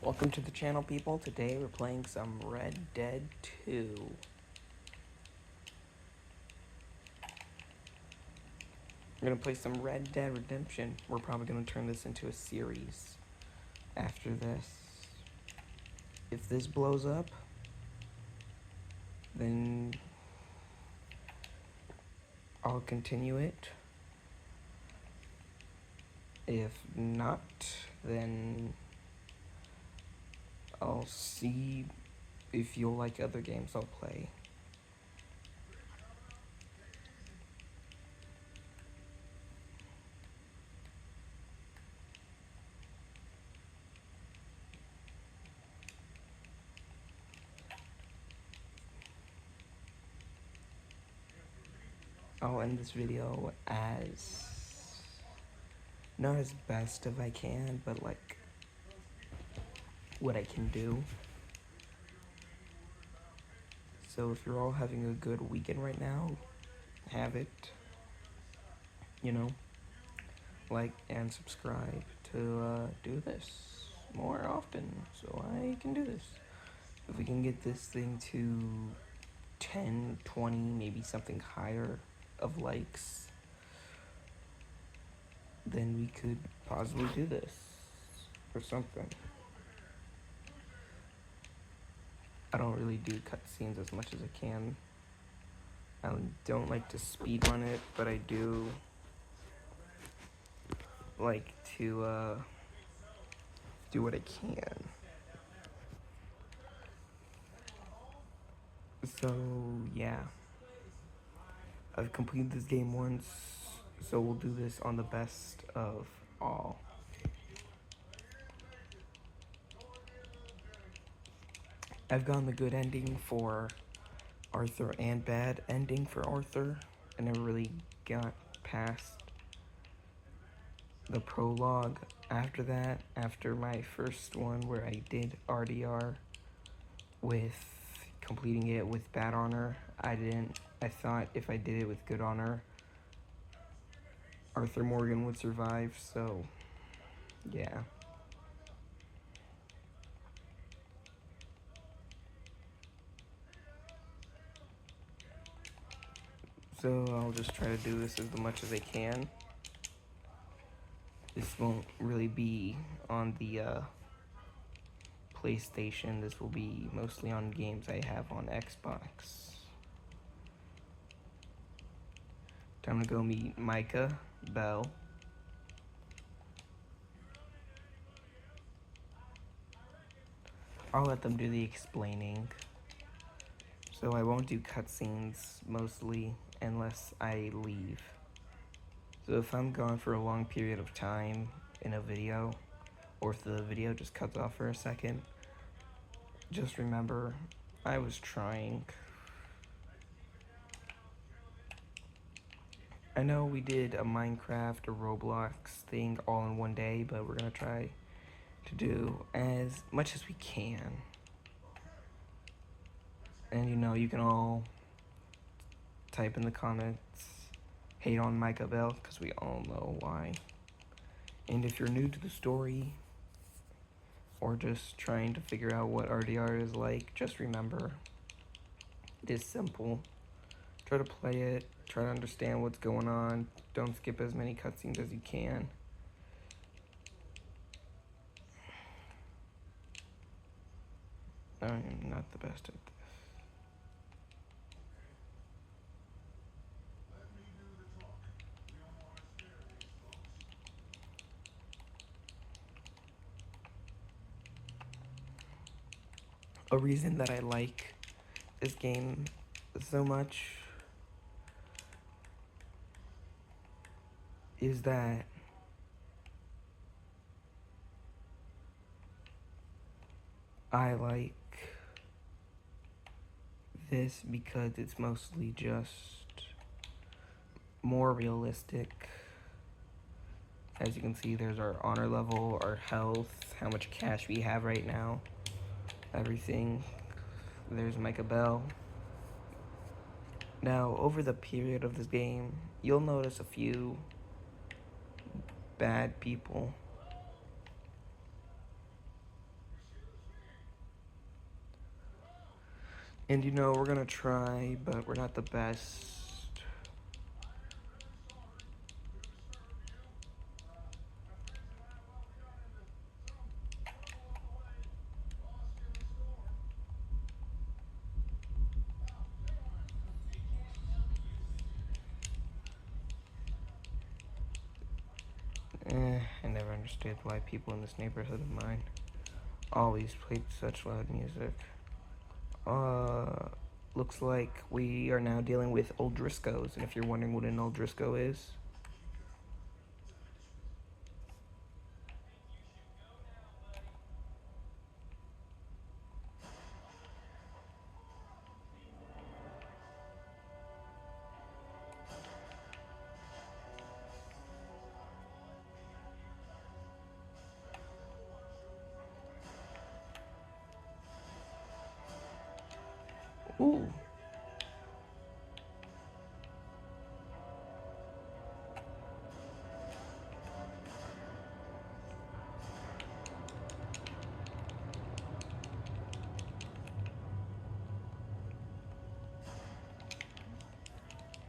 Welcome to the channel, people. Today we're playing some Red Dead 2. We're gonna play some Red Dead Redemption. We're probably gonna turn this into a series after this. If this blows up, then I'll continue it. If not, then I'll see if you'll like other games I'll play. I'll end this video as, not as best as I can, but like what I can do. So if you're all having a good weekend right now, have it. You know, like and subscribe to do this more often so I can do this. If we can get this thing to 10, 20, maybe something higher of likes, then we could possibly do this or something. I don't really do cutscenes as much as I can. I don't like to speedrun it, but I do like to do what I can. So yeah, I've completed this game once, so we'll do this on the best of all. I've gotten the good ending for Arthur and bad ending for Arthur. I never really got past the prologue after that, after my first one where I did RDR with completing it with bad honor. I thought if I did it with good honor, Arthur Morgan would survive, so yeah. So I'll just try to do this as much as I can. This won't really be on the PlayStation. This will be mostly on games I have on Xbox. Time to go meet Micah Bell. I'll let them do the explaining. So I won't do cutscenes mostly unless I leave. So if I'm gone for a long period of time in a video, or if the video just cuts off for a second, just remember I was trying. I know we did a Minecraft or Roblox thing all in one day, but we're gonna try to do as much as we can. And you know, you can all type in the comments, hate on Micah Bell, because we all know why. And if you're new to the story, or just trying to figure out what RDR is like, just remember, it is simple. Try to play it, try to understand what's going on, don't skip as many cutscenes as you can. I am not the best at this. A reason that I like this game so much is that I like this because it's mostly just more realistic. As you can see, there's our honor level, our health, how much cash we have right now, everything. There's Micah Bell. Now, over the period of this game, you'll notice a few bad people. And you know, we're gonna try, but we're not the best. I never understood why people in this neighborhood of mine always played such loud music. Uh, Looks like we are now dealing with old Driscoll's, and if you're wondering what an old Driscoll is, ooh,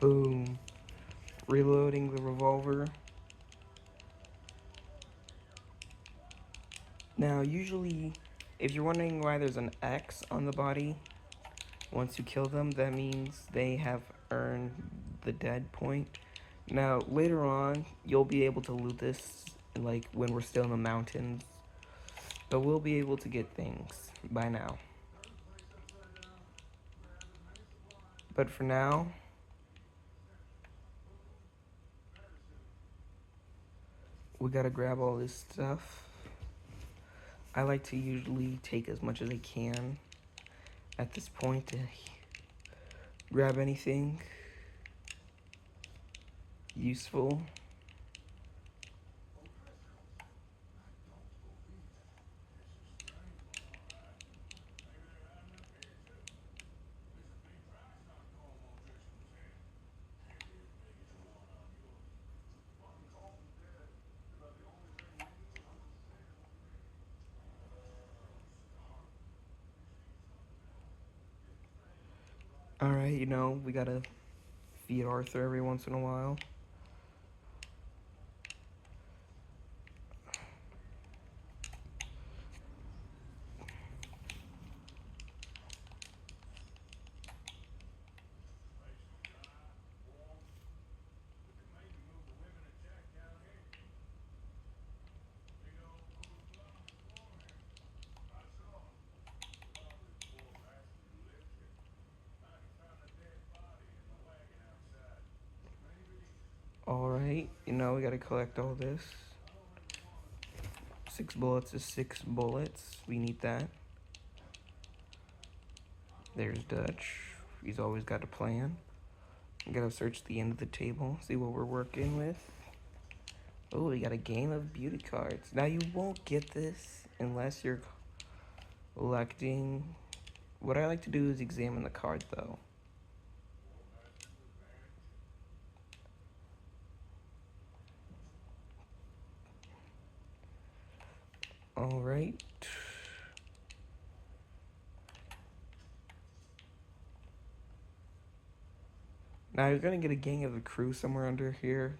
boom, reloading the revolver. Now, usually, if you're wondering why there's an X on the body, once you kill them, that means they have earned the dead point. Now, later on, you'll be able to loot this, like, when we're still in the mountains. But we'll be able to get things by now. But for now, we gotta grab all this stuff. I like to usually take as much as I can at this point to grab anything useful. Alright, you know, we gotta feed Arthur every once in a while. Alright, you know, we gotta collect all this. 6 bullets is 6 bullets. We need that. There's Dutch. He's always got a plan. We gotta search the end of the table, see what we're working with. Oh, we got a game of beauty cards. Now, you won't get this unless you're collecting. What I like to do is examine the card, though. Alright. Now, you're gonna get a gang of the crew somewhere under here.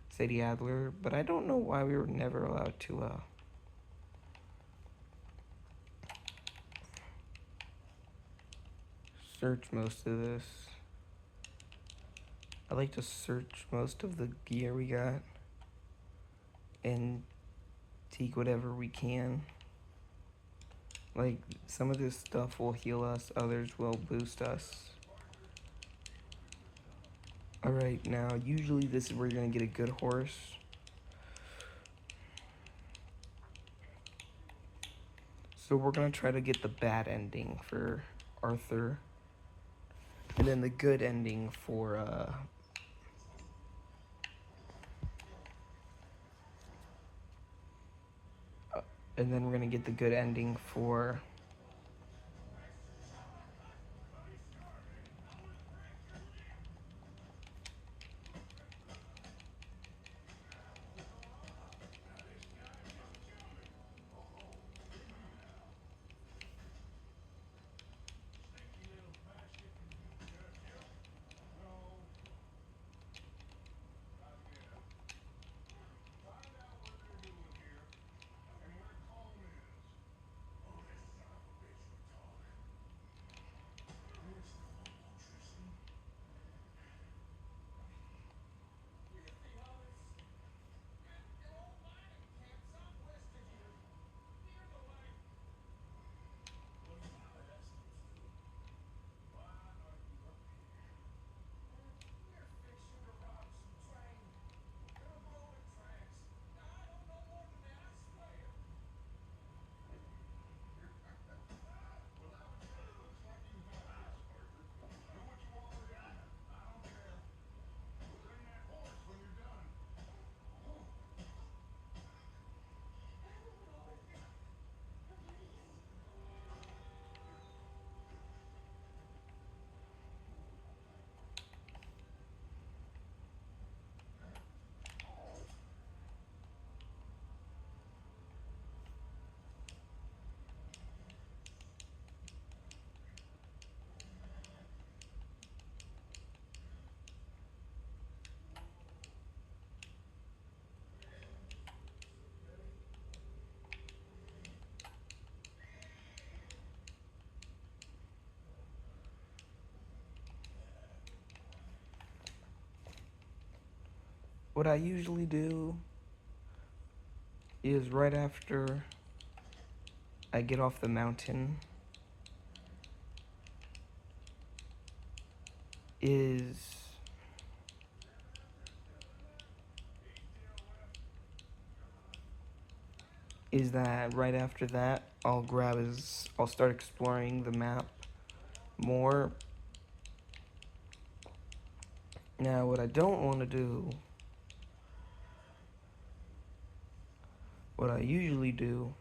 Sadie Adler. But I don't know why we were never allowed to, search most of this. I like to search most of the gear we got and take whatever we can. Like, some of this stuff will heal us, others will boost us. Alright, now, usually this is where you're gonna get a good horse. So we're gonna try to get the bad ending for Arthur. And then the good ending for, and then we're gonna get the good ending for what I usually do is right after I get off the mountain is that right after that I'll start exploring the map more. Now what I don't want to do, what I usually do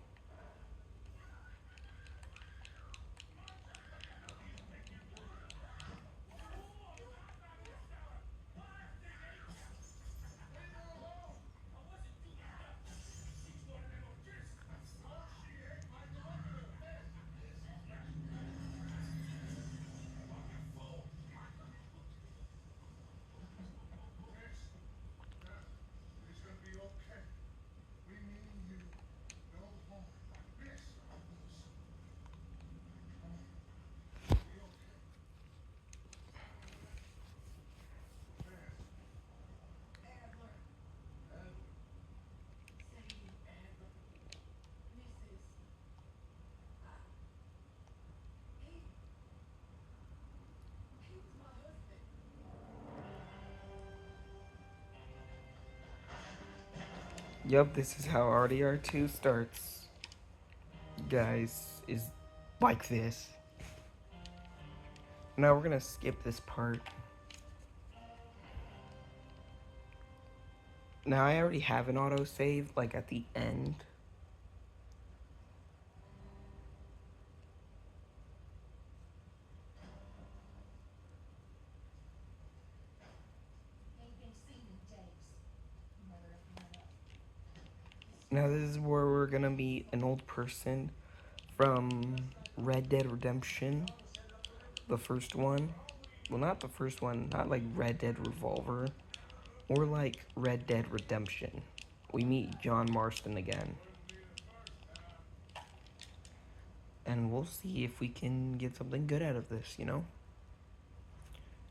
Yep, this is how RDR 2 starts. Guys, is like this. Now we're gonna skip this part. Now I already have an autosave, like at the end. Now this is where we're gonna meet an old person from Red Dead Redemption. The first one. Well, not the first one, not like Red Dead Revolver. Or like Red Dead Redemption. We meet John Marston again. And we'll see if we can get something good out of this, you know?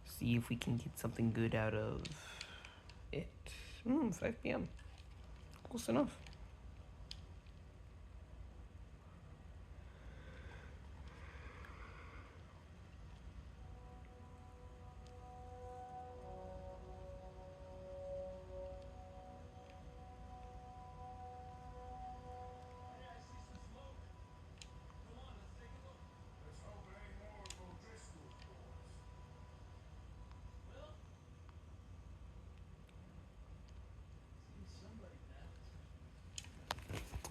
See if we can get something good out of it. 5 p.m. Close enough.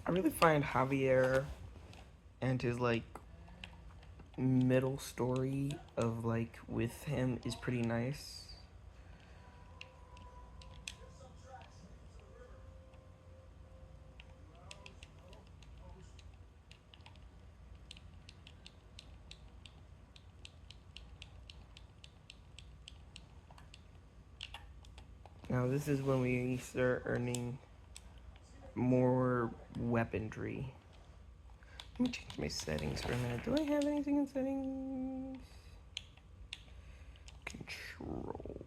I really find Javier and his like middle story of like with him is pretty nice. Now this is when we start earning more weaponry. Let me change my settings for a minute. Do I have anything in settings? Controls.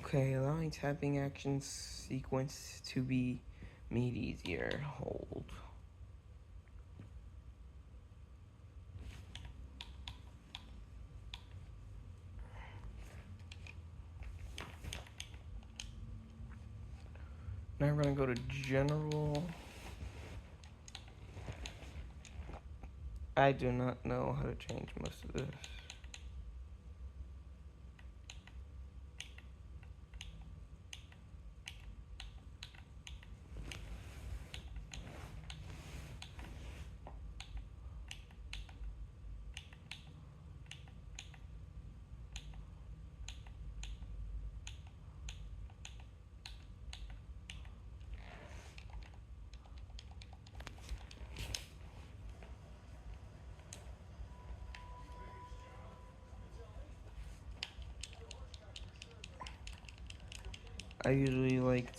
Okay, allowing tapping action sequence to be made easier. Hold. Now we're gonna go to general. I do not know how to change most of this. I usually like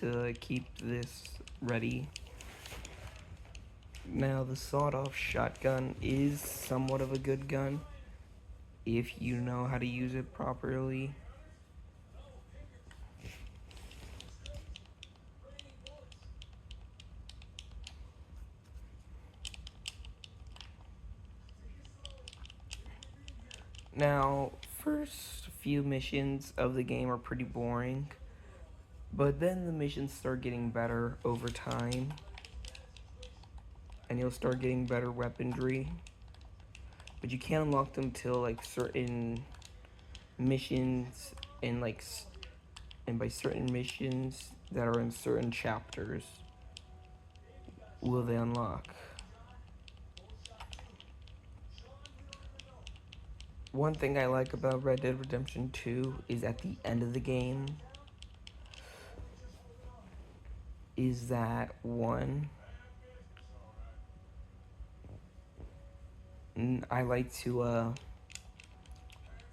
to keep this ready. Now the sawed-off shotgun is somewhat of a good gun if you know how to use it properly. Now, first few missions of the game are pretty boring, but then the missions start getting better over time, and you'll start getting better weaponry. But you can't unlock them till like certain missions and and by certain missions that are in certain chapters will they unlock. One thing I like about Red Dead Redemption 2 is at the end of the game is that one, I like to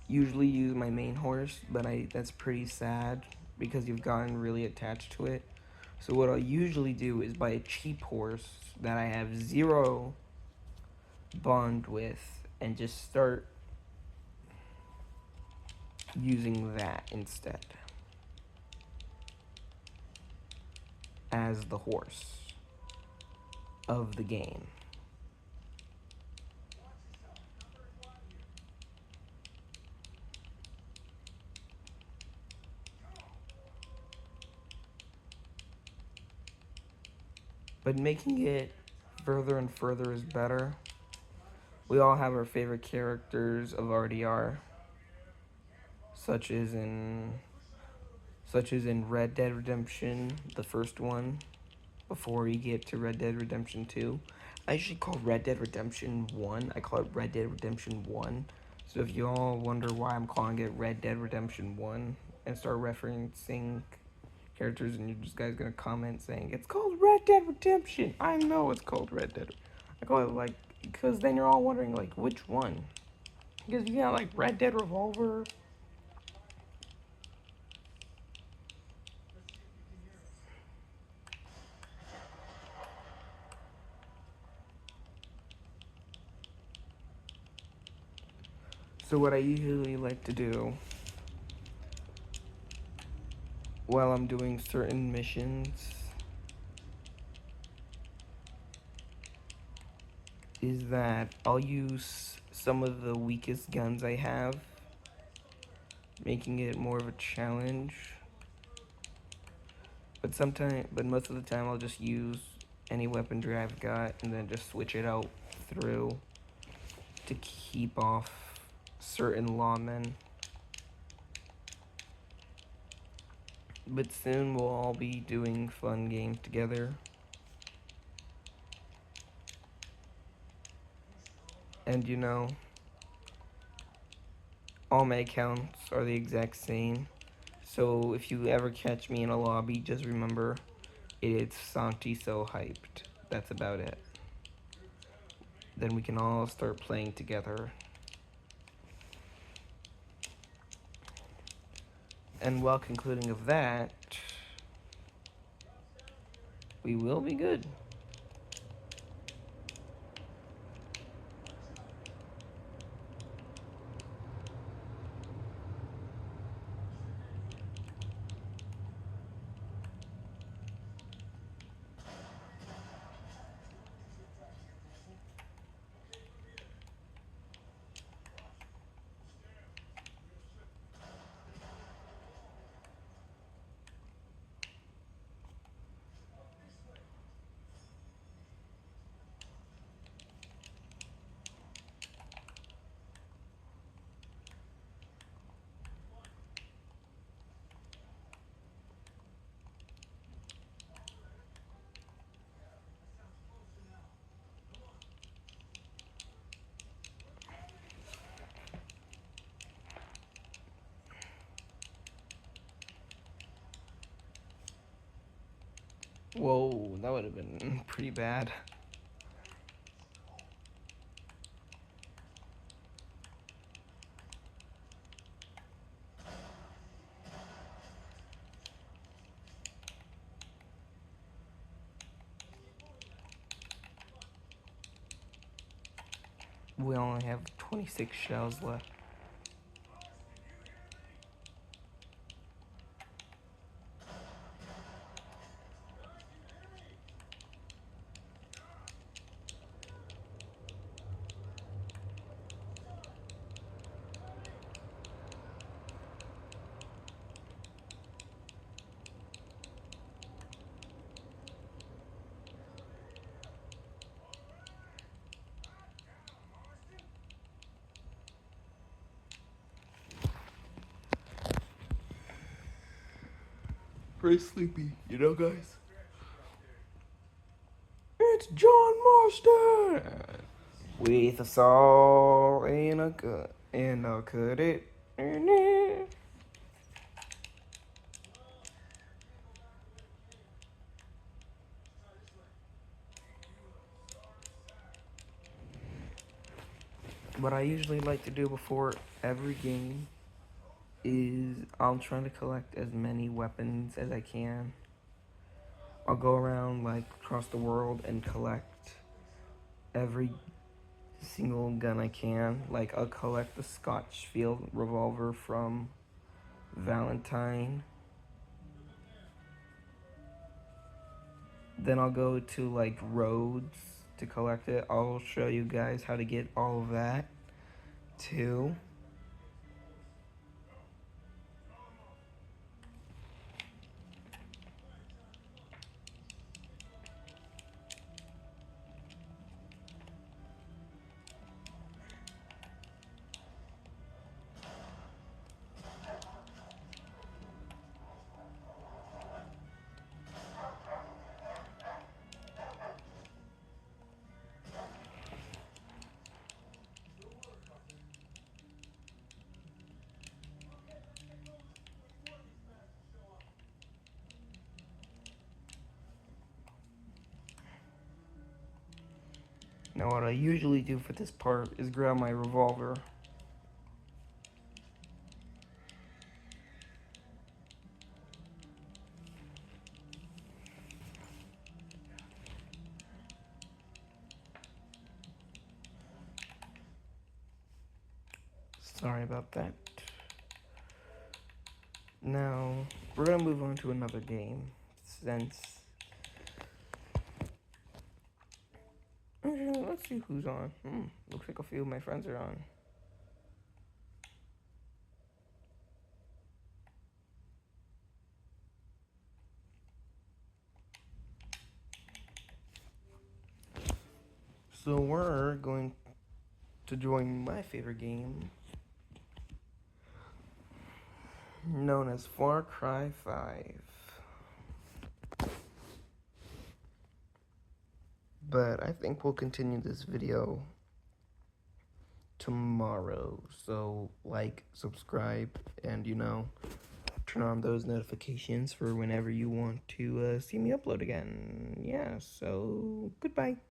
usually use my main horse, but that's pretty sad because you've gotten really attached to it. So what I'll usually do is buy a cheap horse that I have zero bond with and just start using that instead as the horse of the game. But making it further and further is better. We all have our favorite characters of RDR, such as in Red Dead Redemption, the first one, before you get to Red Dead Redemption 2. I usually call Red Dead Redemption 1, I call it Red Dead Redemption 1. So if you all wonder why I'm calling it Red Dead Redemption 1 and start referencing characters and you just guys gonna comment saying, it's called Red Dead Redemption. I know it's called Red Dead. I call it like, because then you're all wondering like, which one? Because you got like Red Dead Revolver. So what I usually like to do while I'm doing certain missions is that I'll use some of the weakest guns I have, making it more of a challenge. But most of the time I'll just use any weaponry I've got and then just switch it out through to keep off certain lawmen. But soon we'll all be doing fun games together. And you know, all my accounts are the exact same. So if you ever catch me in a lobby, just remember it's Santi So Hyped. That's about it. Then we can all start playing together. And while concluding of that, we will be good. Whoa, that would have been pretty bad. We only have 26 shells left. Pretty sleepy, you know, guys? It's John Marston! With a saw and a cut, and I'll cut it. What I usually like to do before every game is I'm trying to collect as many weapons as I can. I'll go around like across the world and collect every single gun I can. Like I'll collect the Scotch Field revolver from Valentine. Then I'll go to like Rhodes to collect it. I'll show you guys how to get all of that too. Now what I usually do for this part is grab my revolver. Sorry about that. Now, we're gonna move on to another game, since... Let's see who's on. Looks like a few of my friends are on. So we're going to join my favorite game, known as Far Cry 5. But I think we'll continue this video tomorrow. So like, subscribe, and turn on those notifications for whenever you want to see me upload again. Yeah, so goodbye.